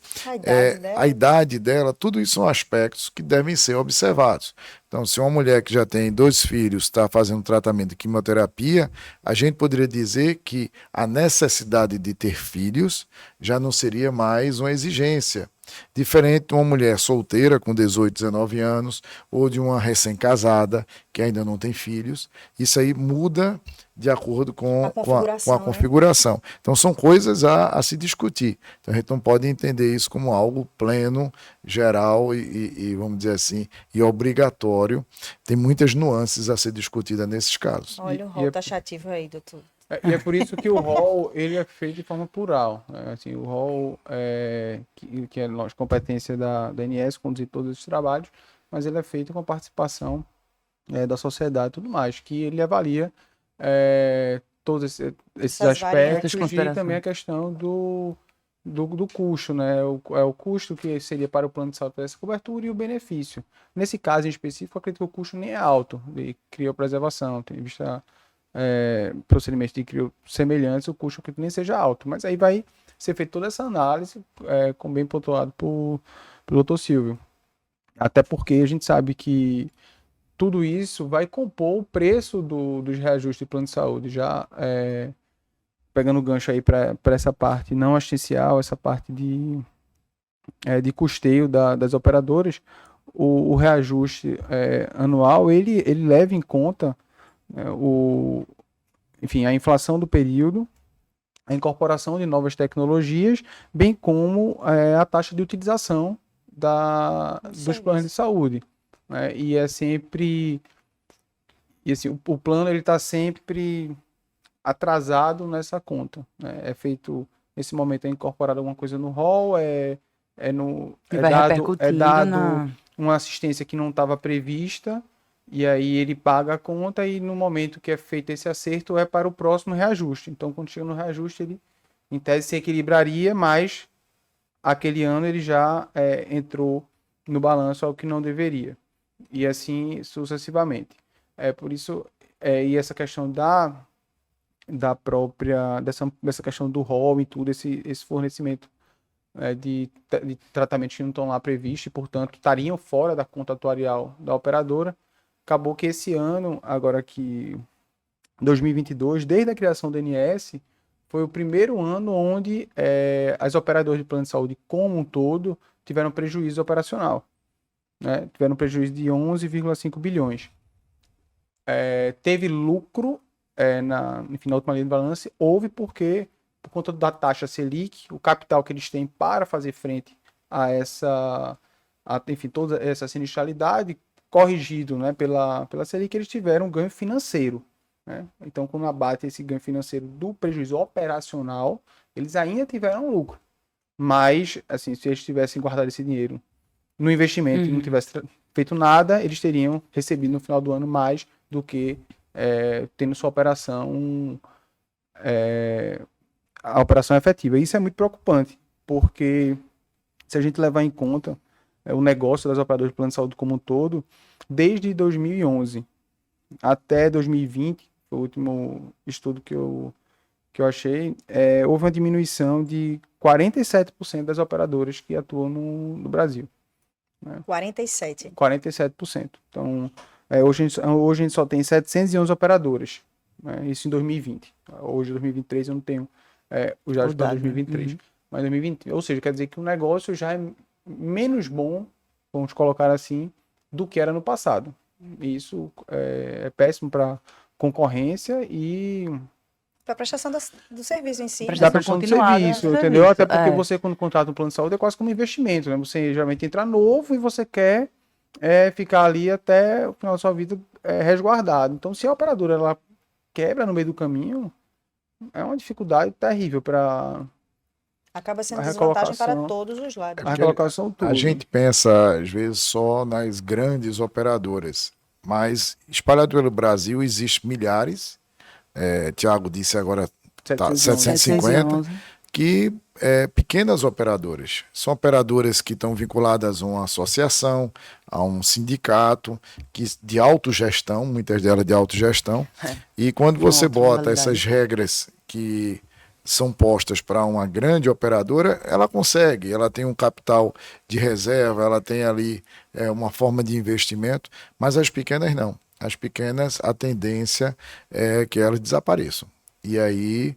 A idade dela, tudo isso são aspectos que devem ser observados. Então, se uma mulher que já tem 2 filhos está fazendo tratamento de quimioterapia, a gente poderia dizer que a necessidade de ter filhos já não seria mais uma exigência. Diferente de uma mulher solteira com 18, 19 anos, ou de uma recém-casada que ainda não tem filhos. Isso aí muda de acordo com a configuração. Né? Então, são coisas a se discutir. Então, a gente não pode entender isso como algo pleno, geral e vamos dizer assim, e obrigatório. Tem muitas nuances a ser discutidas nesses casos. Olha o rol taxativo aí, doutor. E é por isso que o rol ele é feito de forma plural. Né? Assim, o rol, que é a competência da ANS, conduzir todos esses trabalhos, mas ele é feito com a participação da sociedade e tudo mais, que ele avalia todos esses aspectos e também a questão do custo, né? O custo que seria para o plano de saúde essa cobertura e o benefício. Nesse caso em específico, eu acredito que o custo nem é alto de criopreservação, tem vista procedimentos de crio semelhantes, o custo que nem seja alto, mas aí vai ser feita toda essa análise, como bem pontuado pelo Dr. Silvio. Até porque a gente sabe que tudo isso vai compor o preço dos reajustes de plano de saúde, já pegando o gancho aí para essa parte não assistencial, essa parte de custeio das operadoras, o reajuste anual, ele leva em conta enfim, a inflação do período, a incorporação de novas tecnologias, bem como a taxa de utilização dos planos de saúde. Né? E é sempre... E assim, o plano está sempre atrasado nessa conta. Né? É feito, nesse momento, é incorporado alguma coisa no rol, dado uma assistência que não estava prevista, e aí ele paga a conta e no momento que é feito esse acerto é para o próximo reajuste. Então, quando chega no reajuste, ele, em tese, se equilibraria, mas aquele ano ele já entrou no balanço ao que não deveria. E assim sucessivamente. Por isso, e essa questão da própria, dessa questão do rol e tudo, esse fornecimento de tratamentos que não estão lá previstos e, portanto, estariam fora da conta atuarial da operadora. Acabou que esse ano, agora que 2022, desde a criação do INS, foi o primeiro ano onde as operadoras de plano de saúde como um todo tiveram prejuízo operacional, né? Tiveram prejuízo de 11,5 bilhões. Teve lucro enfim, na última linha de balance, houve porque, por conta da taxa Selic, o capital que eles têm para fazer frente a enfim, toda essa sinistralidade, corrigido, né, pela Selic, eles tiveram um ganho financeiro, né? Então, quando abate esse ganho financeiro do prejuízo operacional, eles ainda tiveram lucro. Mas, assim, se eles tivessem guardado esse dinheiro no investimento e não tivessem feito nada, eles teriam recebido no final do ano mais do que tendo sua operação, a operação efetiva. Isso é muito preocupante, porque se a gente levar em conta o negócio das operadoras de plano de saúde como um todo, desde 2011 até 2020, foi o último estudo que eu achei, houve uma diminuição de 47% das operadoras que atuam no Brasil. 47. 47%. Então, hoje a gente só tem 711 operadoras, né? Isso em 2020. Hoje, em 2023, eu não tenho os dados para 2023. Mas 2020, ou seja, quer dizer que o negócio já é menos bom, vamos colocar assim, do que era no passado. E isso é péssimo para concorrência e Para a prestação do serviço em si. Prestação da prestação de continuada serviço, do entendeu? serviço, Até porque você, quando contrata um plano de saúde, é quase como um investimento, né? Você geralmente entra novo e você quer ficar ali até o final da sua vida resguardado. Então, se a operadora ela quebra no meio do caminho, é uma dificuldade terrível para Acaba sendo a desvantagem para recolocação. todos os lados. A recolocação tudo. A gente pensa, às vezes, só nas grandes operadoras, mas espalhado pelo Brasil existem milhares. Tiago disse agora 750, que pequenas operadoras. São operadoras que estão vinculadas a uma associação, a um sindicato, de autogestão, muitas delas de autogestão. E quando você bota essas regras que são postas para uma grande operadora, ela consegue, ela tem um capital de reserva, ela tem ali uma forma de investimento, mas as pequenas não. As pequenas, a tendência é que elas desapareçam. E aí,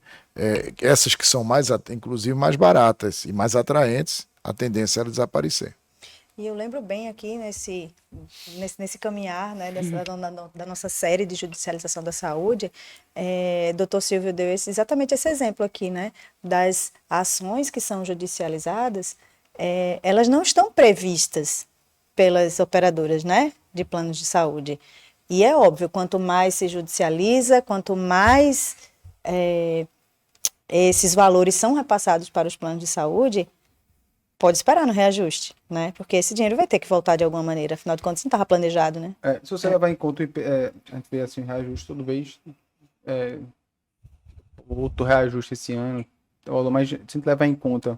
essas que são inclusive mais baratas e mais atraentes, a tendência é ela desaparecer. E eu lembro bem aqui nesse caminhar, né, da nossa série de judicialização da saúde, Dr. Silvio deu exatamente esse exemplo aqui, né, das ações que são judicializadas, elas não estão previstas pelas operadoras, né, de planos de saúde. E é óbvio, quanto mais se judicializa, quanto mais esses valores são repassados para os planos de saúde, pode esperar no reajuste, né? Porque esse dinheiro vai ter que voltar de alguma maneira, afinal de contas não estava planejado, né? Se você levar em conta, a gente vê assim, o reajuste todo mês, outro reajuste esse ano, mas se a gente levar em conta,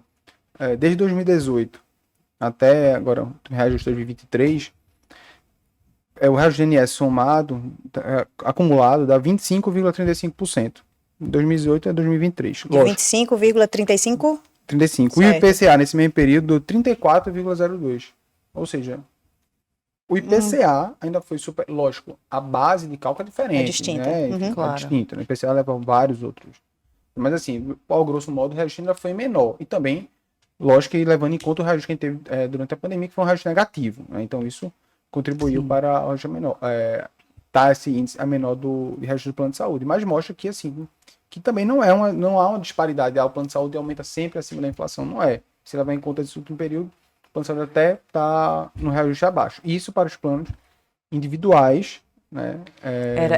desde 2018 até agora, o reajuste de 2023, o reajuste do INSS somado, acumulado, dá 25,35%. De 2018 a 2023. De 25,35%? 35. E o IPCA nesse mesmo período, 34,02. Ou seja, o IPCA ainda foi super... Lógico, a base de cálculo é diferente. É distinta. Né? Claro. É distinta. O IPCA leva vários outros. Mas assim, ao grosso modo, o reajuste ainda foi menor. E também, lógico que levando em conta o reajuste que a gente teve durante a pandemia, que foi um reajuste negativo. Né? Então isso contribuiu para a reajuste menor. Tá esse índice a menor do reajuste do plano de saúde. Mas mostra que assim... que também não há uma disparidade. O plano de saúde aumenta sempre acima da inflação. Não é. Se levar em conta esse último período, o plano de saúde até está no reajuste abaixo. Isso para os planos individuais, né?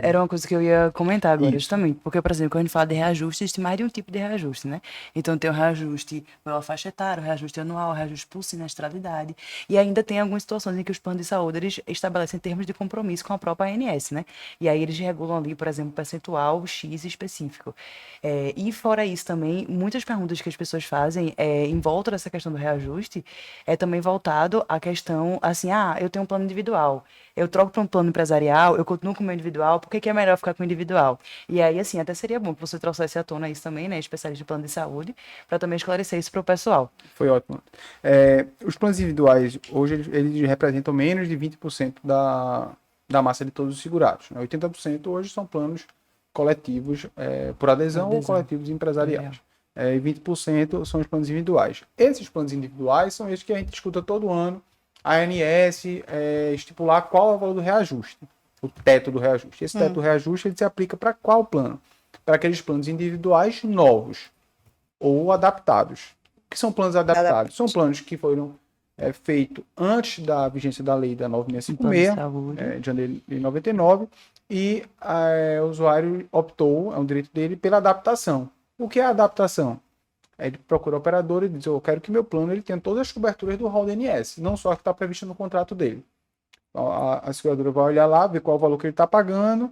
Era uma coisa que eu ia comentar agora, Isso. justamente. Porque, por exemplo, quando a gente fala de reajuste, existe mais de um tipo de reajuste, né? Então, tem o reajuste pela faixa etária, o reajuste anual, o reajuste por sinistralidade. E ainda tem algumas situações em que os planos de saúde, eles estabelecem termos de compromisso com a própria ANS, né? E aí eles regulam ali, por exemplo, percentual X específico. E fora isso também, muitas perguntas que as pessoas fazem em volta dessa questão do reajuste é também voltado à questão, assim, eu tenho um plano individual, eu troco para um plano empresarial, eu continuo com o meu individual, por que é melhor ficar com o individual? E aí, assim, até seria bom que você trouxesse à tona isso também, né, especialista de plano de saúde, para também esclarecer isso para o pessoal. Foi ótimo. Os planos individuais, hoje, eles representam menos de 20% da massa de todos os segurados. Né? 80% hoje são planos coletivos por adesão ou coletivos empresariais. E 20% são os planos individuais. Esses planos individuais são esses que a gente escuta todo ano, a ANS estipular qual é o valor do reajuste, o teto do reajuste. Esse teto do reajuste ele se aplica para qual plano? Para aqueles planos individuais novos ou adaptados. O que são planos adaptados? São planos que foram feitos antes da vigência da lei da 9656, de janeiro de 99, e o usuário optou, é um direito dele, pela adaptação. O que é a adaptação? Ele procura a operadora e diz, eu quero que meu plano ele tenha todas as coberturas do rol do INSS, não só a que está prevista no contrato dele. Então, a seguradora vai olhar lá, ver qual o valor que ele está pagando,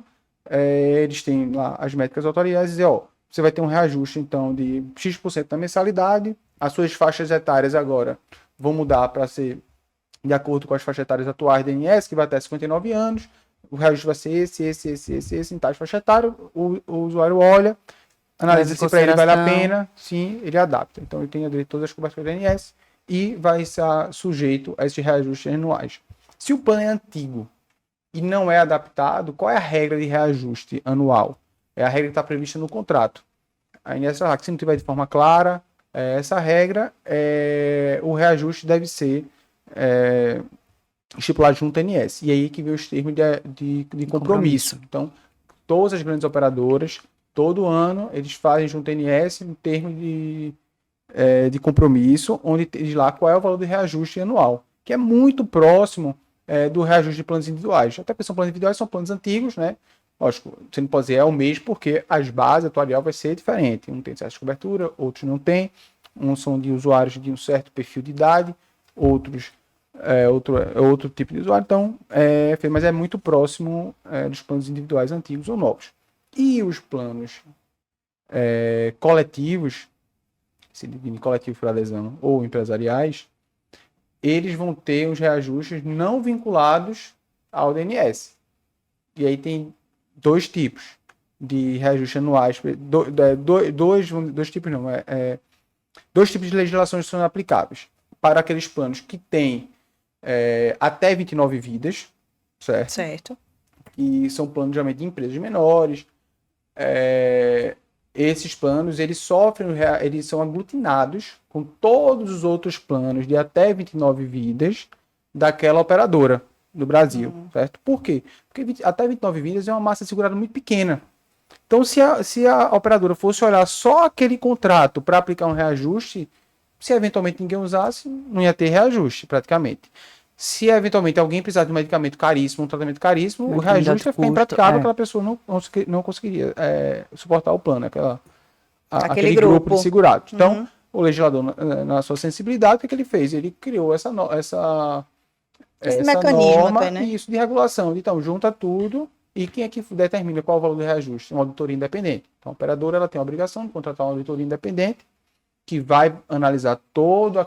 eles têm lá as métricas autoriais e dizer, você vai ter um reajuste então de X% da mensalidade, as suas faixas etárias agora vão mudar para ser de acordo com as faixas etárias atuais da INSS, que vai até 59 anos, o reajuste vai ser esse, em tais faixa etária, o usuário olha, analisa se para ele vale a pena, sim, ele adapta. Então ele tem direito a todas as coberturas da INSS e vai estar sujeito a esses reajustes anuais. Se o plano é antigo e não é adaptado, qual é a regra de reajuste anual? É a regra que está prevista no contrato. A INSS fala que se não tiver de forma clara essa regra, o reajuste deve ser estipulado junto à INSS. E aí que vem os termos de compromisso. Então, todas as grandes operadoras, todo ano, eles fazem junto à INSS um termo de compromisso, onde diz lá qual é o valor de reajuste anual, que é muito próximo do reajuste de planos individuais. Até porque são planos individuais, são planos antigos, né? Lógico, você não pode dizer o mês, porque as bases atuarial vai ser diferente. Um tem certa cobertura, outros não tem. Uns são de usuários de um certo perfil de idade, outros outro tipo de usuário. Então, mas é muito próximo dos planos individuais antigos ou novos. E os planos coletivos, se define coletivo por adesão ou empresariais, eles vão ter os reajustes não vinculados ao DNS. E aí tem dois tipos de reajustes anuais, dois tipos de legislações que são aplicáveis para aqueles planos que têm até 29 vidas, certo? Certo. E são planos geralmente de empresas menores. Esses planos eles são aglutinados com todos os outros planos de até 29 vidas daquela operadora do Brasil, certo? Por quê? Porque até 29 vidas é uma massa segurada muito pequena. Então, se a operadora fosse olhar só aquele contrato para aplicar um reajuste, se eventualmente ninguém usasse, não ia ter reajuste, praticamente. Se eventualmente alguém precisar de um medicamento caríssimo, um tratamento caríssimo, o reajuste ia ficar impraticável, aquela pessoa não conseguiria suportar o plano, aquele grupo de segurados. Então, o legislador, na sua sensibilidade, o que ele fez? Ele criou esse mecanismo norma até, né? Isso de regulação. Então, junta tudo e quem é que determina qual é o valor do reajuste? Uma auditoria independente. Então, a operadora ela tem a obrigação de contratar uma auditoria independente que vai analisar toda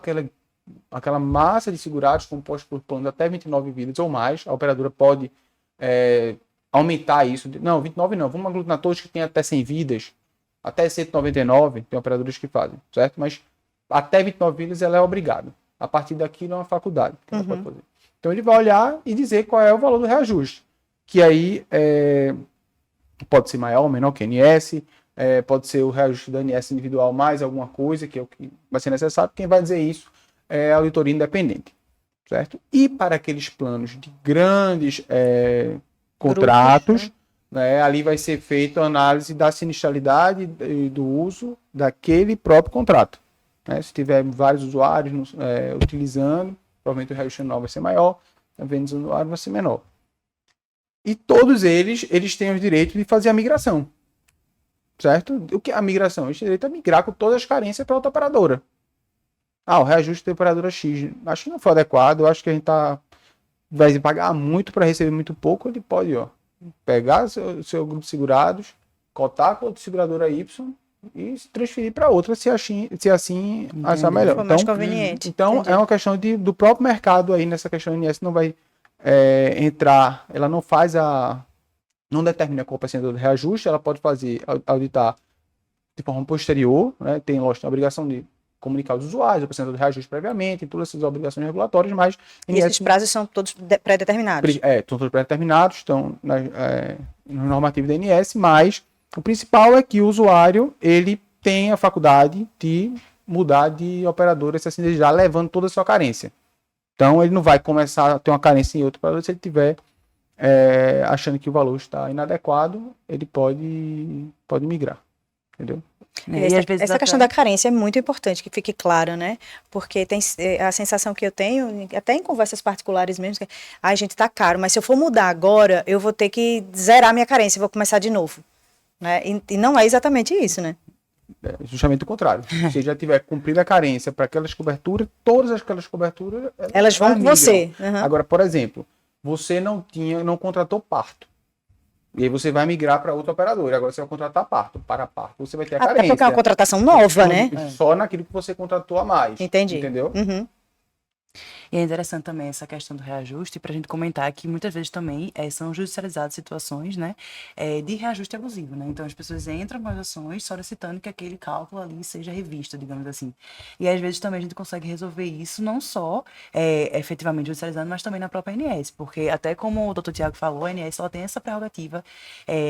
aquela massa de segurados composta por planos até 29 vidas ou mais. A operadora pode aumentar isso. Não, 29 não. Vamos aglutinar todos que tem até 100 vidas, até 199, tem operadoras que fazem, certo? Mas até 29 vidas ela é obrigada. A partir daquilo é uma faculdade que ela pode fazer. Então ele vai olhar e dizer qual é o valor do reajuste. Que aí pode ser maior ou menor que INSS, pode ser o reajuste da INSS individual mais alguma coisa, que é o que vai ser necessário. Quem vai dizer isso é a auditoria independente, certo? E para aqueles planos de grandes contratos, né, ali vai ser feita a análise da sinistralidade e do uso daquele próprio contrato. Né? Se tiver vários usuários utilizando, provavelmente o reajuste anual vai ser maior, a venda do usuário vai ser menor. E todos eles têm o direito de fazer a migração. Certo? O que é a migração? Eles têm direito a migrar com todas as carências para outra operadora. O reajuste da operadora X. Acho que não foi adequado. Acho que a gente vai pagar muito para receber muito pouco. Ele pode pegar seu grupo de segurados, cotar com outra seguradora Y e se transferir para outra se assim achar melhor. For mais conveniente. Então é uma questão do próprio mercado aí nessa questão. A INSS não vai entrar, ela não determina qual o do reajuste, ela pode auditar de forma posterior, né? Tem a obrigação de comunicar aos usuários o percentual do reajuste previamente, todas essas obrigações regulatórias, mas... E esses prazos são todos pré-determinados? Estão todos pré-determinados, estão no normativo da INSS, mas O principal é que o usuário, ele tem a faculdade de mudar de operadora, se assim desejar, levando toda a sua carência. Então, ele não vai começar a ter uma carência em outro operador se ele tiver achando que o valor está inadequado, ele pode migrar, entendeu? Né? E às vezes Essa até- questão da carência é muito importante que fique claro, né? Porque tem a sensação que eu tenho, até em conversas particulares mesmo, que a gente tá caro, mas se eu for mudar agora, eu vou ter que zerar minha carência, vou começar de novo, né? E não é exatamente isso, né? É justamente o contrário. Se você já tiver cumprido a carência para aquelas coberturas, todas aquelas coberturas Elas vão com migram. você. Uhum. Agora, por exemplo, você não contratou parto. E aí você vai migrar para outro operador. Agora você vai contratar parto. Para parto, você vai ter a Até carência. porque é uma contratação nova, né? Só naquilo que você contratou a mais. Entendi. Entendeu? Uhum. E é interessante também essa questão do reajuste, para a gente comentar que muitas vezes também são judicializadas situações, né, de reajuste abusivo, né? Então as pessoas entram com as ações solicitando que aquele cálculo ali seja revisto, digamos assim. E às vezes também a gente consegue resolver isso não só efetivamente judicializando, mas também na própria ANS, porque até como o doutor Tiago falou, a ANS ela tem essa prerrogativa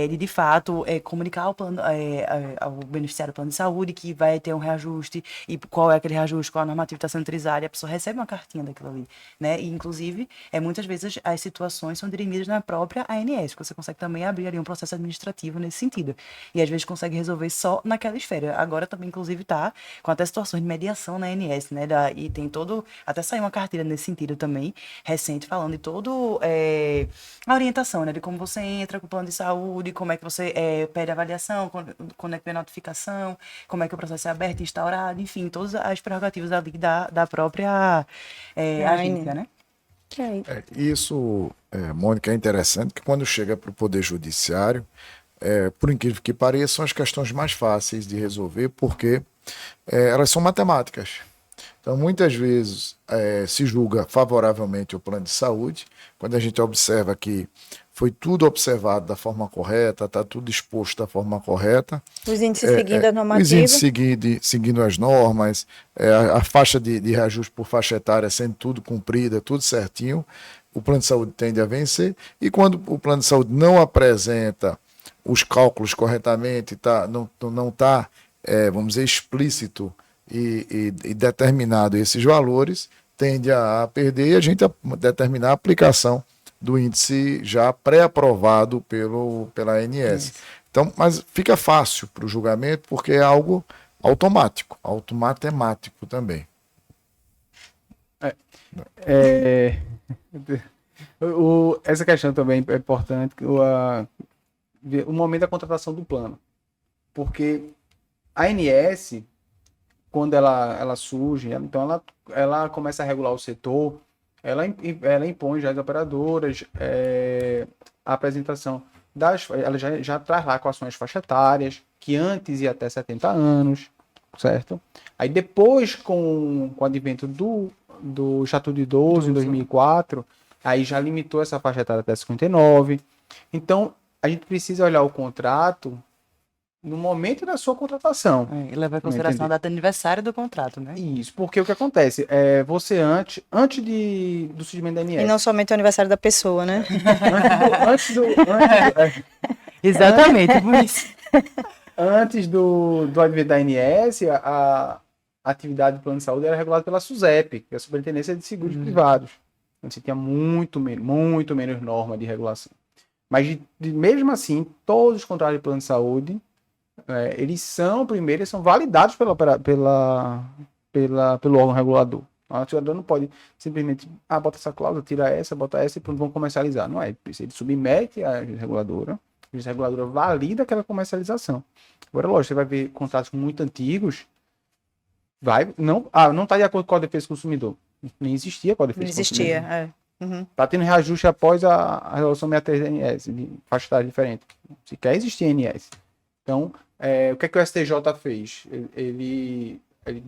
de fato, comunicar ao, plano, ao beneficiário do plano de saúde que vai ter um reajuste e qual é aquele reajuste, qual a normativa está sendo utilizada, e a pessoa recebe uma cartinha daquilo ali, né? E, inclusive, muitas vezes as situações são dirimidas na própria ANS, que você consegue também abrir ali um processo administrativo nesse sentido. E, às vezes, consegue resolver só naquela esfera. Agora também, inclusive, tá com até situações de mediação na ANS, né? E tem todo... Até saiu uma carteira nesse sentido também, recente, falando de todo a orientação, né? De como você entra com o plano de saúde, como é que você pede avaliação, quando é que vem a notificação, como é que o processo é aberto e instaurado, enfim, todas as prerrogativas ali da própria agência, né? Isso, Mônica, é interessante que quando chega para o Poder Judiciário, por incrível que pareça, são as questões mais fáceis de resolver, porque elas são matemáticas. Então, muitas vezes se julga favoravelmente o plano de saúde, quando a gente observa que foi tudo observado da forma correta, está tudo exposto da forma correta. Os índices seguindo a normativa. Os índices seguindo as normas, a faixa de reajuste por faixa etária sendo tudo cumprida, tudo certinho, o plano de saúde tende a vencer. E quando o plano de saúde não apresenta os cálculos corretamente, não está, vamos dizer, explícito e determinado esses valores, tende a perder e a gente determinar a aplicação do índice já pré-aprovado pela ANS. Então, mas fica fácil para o julgamento porque é algo automático, automatemático também. Essa questão também é importante, o momento da contratação do plano. Porque a ANS, quando ela surge, então ela começa a regular o setor, ela impõe já as operadoras a apresentação ela já traz lá quais são as faixas etárias, que antes ia até 70 anos, certo? Aí depois, com o advento do Estatuto de Idoso, em 2004, aí já limitou essa faixa etária até 59. Então, a gente precisa olhar o contrato no momento da sua contratação. E levar em consideração a data de aniversário do contrato, né? Isso, porque o que acontece? Você antes do surgimento da ANS. E não somente o aniversário da pessoa, né? Exatamente, por isso. Antes do advento da ANS, a atividade do plano de saúde era regulada pela SUSEP, que é a Superintendência de Seguros Privados. Então, você tinha muito menos norma de regulação. Mas, mesmo assim, todos os contratos de plano de saúde, eles são validados pelo órgão regulador. O atirador não pode simplesmente bota essa cláusula, tira essa, bota essa e pronto, vão comercializar. Não é isso. Ele submete à reguladora, a reguladora valida aquela comercialização. Agora, lógico, você vai ver contratos muito antigos, não está de acordo com a defesa do consumidor. Nem existia com a defesa do consumidor. Não existia, Uhum. Está tendo reajuste após a resolução 63 da ANS, de faixa etária diferente. Se quer existir ANS. Então, o que é que o STJ fez? Ele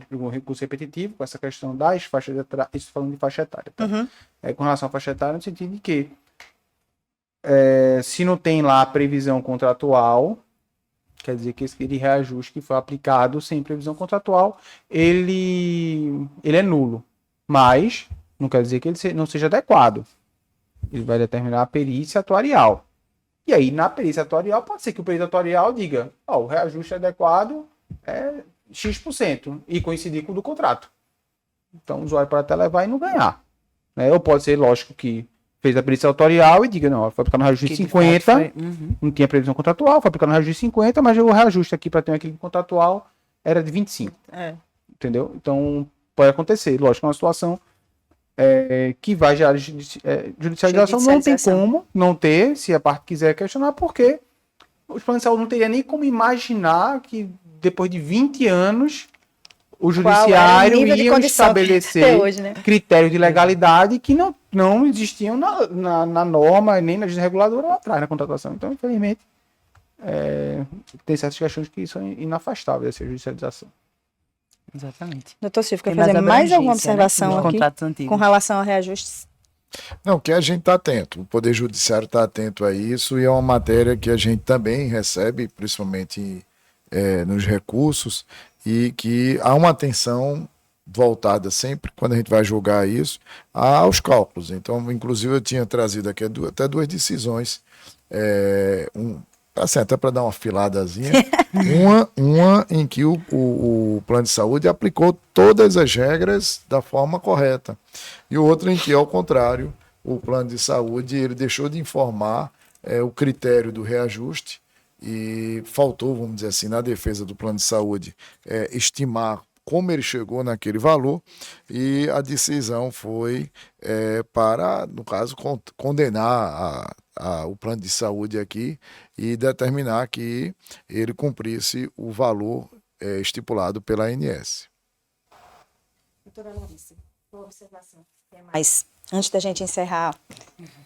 um recurso repetitivo com essa questão das faixas etárias, isso falando de faixa etária, tá? Uhum. Com relação à faixa etária, no sentido de que se não tem lá a previsão contratual, quer dizer que esse reajuste que foi aplicado sem previsão contratual, ele é nulo. Mas não quer dizer que ele não seja adequado. Ele vai determinar a perícia atuarial. E aí, na perícia atuarial, pode ser que o perito atuarial diga, o reajuste adequado é X% e coincidir com o do contrato. Então, o usuário pode até levar e não ganhar. Né? Ou pode ser, lógico, que fez a perícia atuarial e diga, não, foi aplicar no reajuste de 50, não tinha previsão contratual, foi aplicar no reajuste de 50, mas o reajuste aqui para ter um equilíbrio contratual era de 25. Entendeu? Então, pode acontecer. Lógico, é uma situação que vai gerar judicialização. Não tem como não ter, se a parte quiser questionar, porque os planos de saúde não teria nem como imaginar que depois de 20 anos o judiciário ia estabelecer hoje, né? critérios de legalidade que não existiam na norma, nem na desreguladora lá atrás, na contratação. Então, infelizmente, tem certas questões que são inafastáveis dessa judicialização. Exatamente. Doutor Silvio, quer fazer mais alguma observação aqui com relação a reajustes? Não, que a gente está atento, o Poder Judiciário está atento a isso e é uma matéria que a gente também recebe, principalmente nos recursos, e que há uma atenção voltada sempre, quando a gente vai julgar isso, aos cálculos. Então, inclusive, eu tinha trazido aqui até 2 decisões, assim, até para dar uma filadazinha, uma em que o plano de saúde aplicou todas as regras da forma correta, e outra em que, ao contrário, o plano de saúde ele deixou de informar o critério do reajuste, e faltou, vamos dizer assim, na defesa do plano de saúde, estimar como ele chegou naquele valor, e a decisão foi para, no caso, condenar o plano de saúde aqui e determinar que ele cumprisse o valor estipulado pela ANS. Doutora Larissa, uma observação. Mas, antes da gente encerrar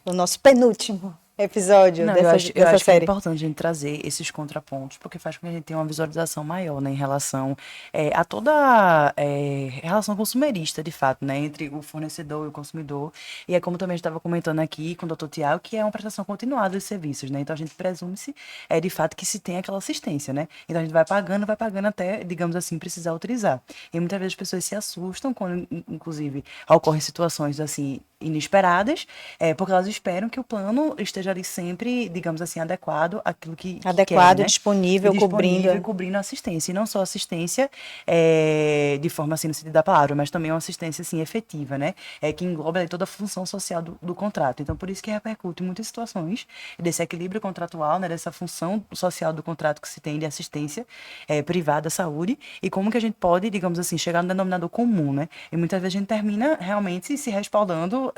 o nosso penúltimo episódio dessa eu acho série. Que é importante a gente trazer esses contrapontos, porque faz com que a gente tenha uma visualização maior, né, em relação a toda relação consumerista, de fato, né, entre o fornecedor e o consumidor. E é como também a gente estava comentando aqui com o doutor Tiago, que é uma prestação continuada de serviços, né? Então a gente presume-se, de fato, que se tem aquela assistência, né? Então a gente vai pagando até, digamos assim, precisar utilizar. E muitas vezes as pessoas se assustam quando, inclusive, ocorrem situações assim inesperadas, porque elas esperam que o plano esteja ali sempre, digamos assim, adequado àquilo que adequado, quer, né? disponível, cobrindo a assistência. E não só assistência de forma assim, no sentido da palavra, mas também uma assistência assim, efetiva, né? Que engloba ali, toda a função social do contrato. Então, por isso que repercute em muitas situações desse equilíbrio contratual, né? Dessa função social do contrato que se tem de assistência privada à saúde, e como que a gente pode, digamos assim, chegar no denominador comum, né? E muitas vezes a gente termina realmente se respaldando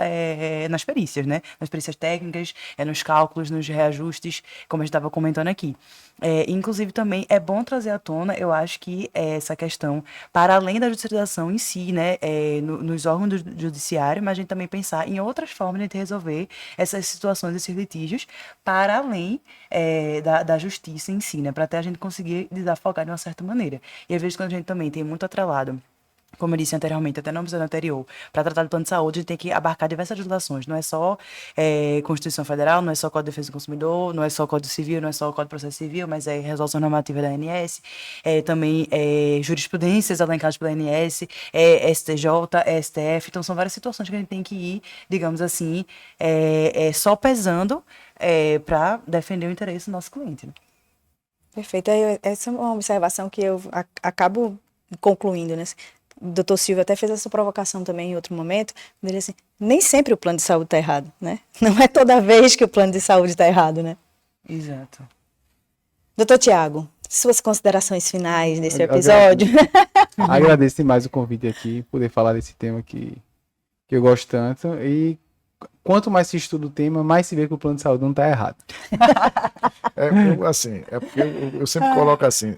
nas perícias, né? Nas perícias técnicas, nos cálculos, nos reajustes, como a gente estava comentando aqui. Inclusive, também é bom trazer à tona, eu acho que essa questão, para além da judicialização em si, né, nos órgãos do judiciário, mas a gente também pensar em outras formas de a gente resolver essas situações, esses litígios, para além da justiça em si, né, para até a gente conseguir desafogar de uma certa maneira. E às vezes, quando a gente também tem muito atrelado, como eu disse anteriormente, até no episódio anterior, para tratar do plano de saúde, a gente tem que abarcar diversas legislações. Não é só Constituição Federal, não é só Código de Defesa do Consumidor, não é só Código Civil, não é só Código de Processo Civil, mas é resolução normativa da ANS, também jurisprudências elencadas pela ANS, STJ, STF. Então, são várias situações que a gente tem que ir, digamos assim, só pesando para defender o interesse do nosso cliente. Né? Perfeito. Essa é uma observação que eu acabo concluindo, né? O doutor Silvio até fez essa provocação também em outro momento, ele assim, nem sempre o plano de saúde está errado, né? Não é toda vez que o plano de saúde está errado, né? Exato. Doutor Tiago, suas considerações finais nesse episódio. Agradeço demais o convite aqui, poder falar desse tema que eu gosto tanto, e quanto mais se estuda o tema, mais se vê que o plano de saúde não está errado. Porque eu sempre coloco assim,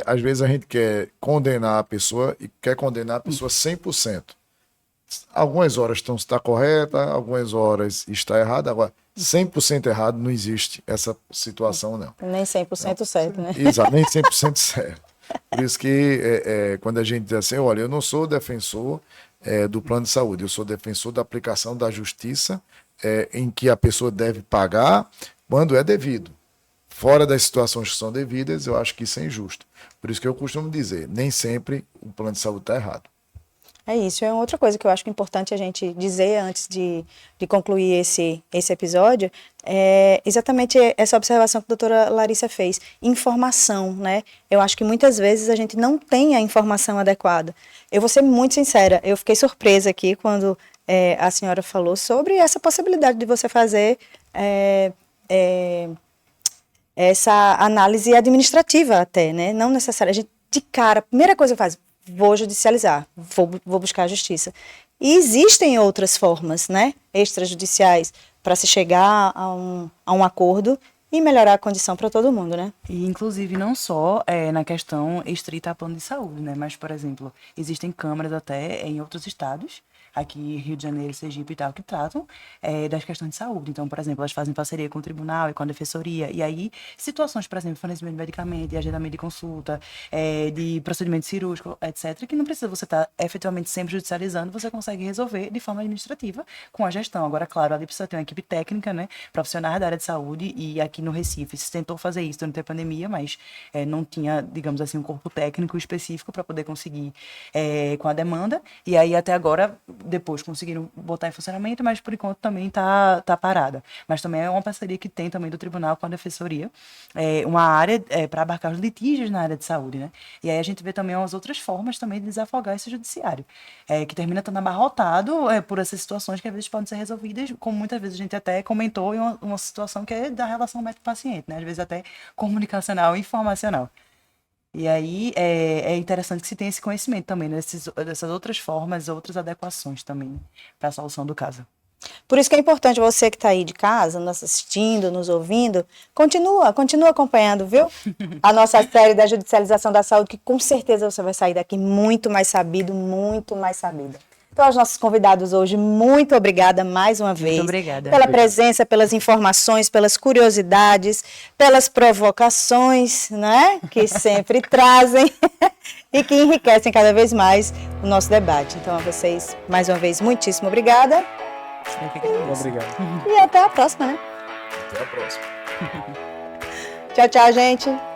às vezes a gente quer condenar a pessoa e quer condenar a pessoa 100%. Algumas horas está correta, algumas horas está errada. Agora, 100% errado não existe essa situação, não. Nem 100% certo, né? Exato, nem 100% certo. Por isso que quando a gente diz assim, olha, eu não sou defensor do plano de saúde, eu sou defensor da aplicação da justiça em que a pessoa deve pagar quando é devido. Fora das situações que são devidas, eu acho que isso é injusto. Por isso que eu costumo dizer, nem sempre o plano de saúde está errado. É isso, é outra coisa que eu acho importante a gente dizer antes de concluir esse episódio, é exatamente essa observação que a doutora Larissa fez, informação, né? Eu acho que muitas vezes a gente não tem a informação adequada. Eu vou ser muito sincera, eu fiquei surpresa aqui quando a senhora falou sobre essa possibilidade de você fazer essa análise administrativa até, né? Não necessariamente, a gente de cara, a primeira coisa que faz, vou judicializar, vou buscar a justiça. E existem outras formas, né, extrajudiciais, para se chegar a um acordo e melhorar a condição para todo mundo, né? E, inclusive, não só na questão estrita a plano de saúde, né? Mas, por exemplo, existem câmaras até em outros estados, aqui Rio de Janeiro, Sergipe e tal, que tratam das questões de saúde. Então, por exemplo, elas fazem parceria com o tribunal e com a defensoria. E aí, situações, por exemplo, fornecimento de medicamento e agendamento de consulta, de procedimento cirúrgico, etc., que não precisa você estar efetivamente sempre judicializando, você consegue resolver de forma administrativa com a gestão. Agora, claro, ali precisa ter uma equipe técnica, né, profissionais da área de saúde, e aqui no Recife se tentou fazer isso durante a pandemia, mas não tinha, digamos assim, um corpo técnico específico para poder conseguir com a demanda. E aí, até agora, depois conseguiram botar em funcionamento, mas por enquanto também tá parada. Mas também é uma parceria que tem também do tribunal com a defensoria, uma área para abarcar os litígios na área de saúde, né? E aí a gente vê também umas outras formas também de desafogar esse judiciário, que termina estando abarrotado por essas situações que às vezes podem ser resolvidas, como muitas vezes a gente até comentou, em uma situação que é da relação médico-paciente, né? Às vezes até comunicacional e informacional. E aí é interessante que se tenha esse conhecimento também, né, dessas outras formas, outras adequações também para a solução do caso. Por isso que é importante você que está aí de casa, nos assistindo, nos ouvindo, continua acompanhando, viu? A nossa série da judicialização da saúde, que com certeza você vai sair daqui muito mais sabido, muito mais sabida. Então, aos nossos convidados hoje, muito obrigada mais uma vez. Muito obrigada. Pela presença, pelas informações, pelas curiosidades, pelas provocações, né? Que sempre trazem e que enriquecem cada vez mais o nosso debate. Então, a vocês, mais uma vez, muitíssimo obrigada. Obrigado. E até a próxima, né? Até a próxima. Tchau, tchau, gente.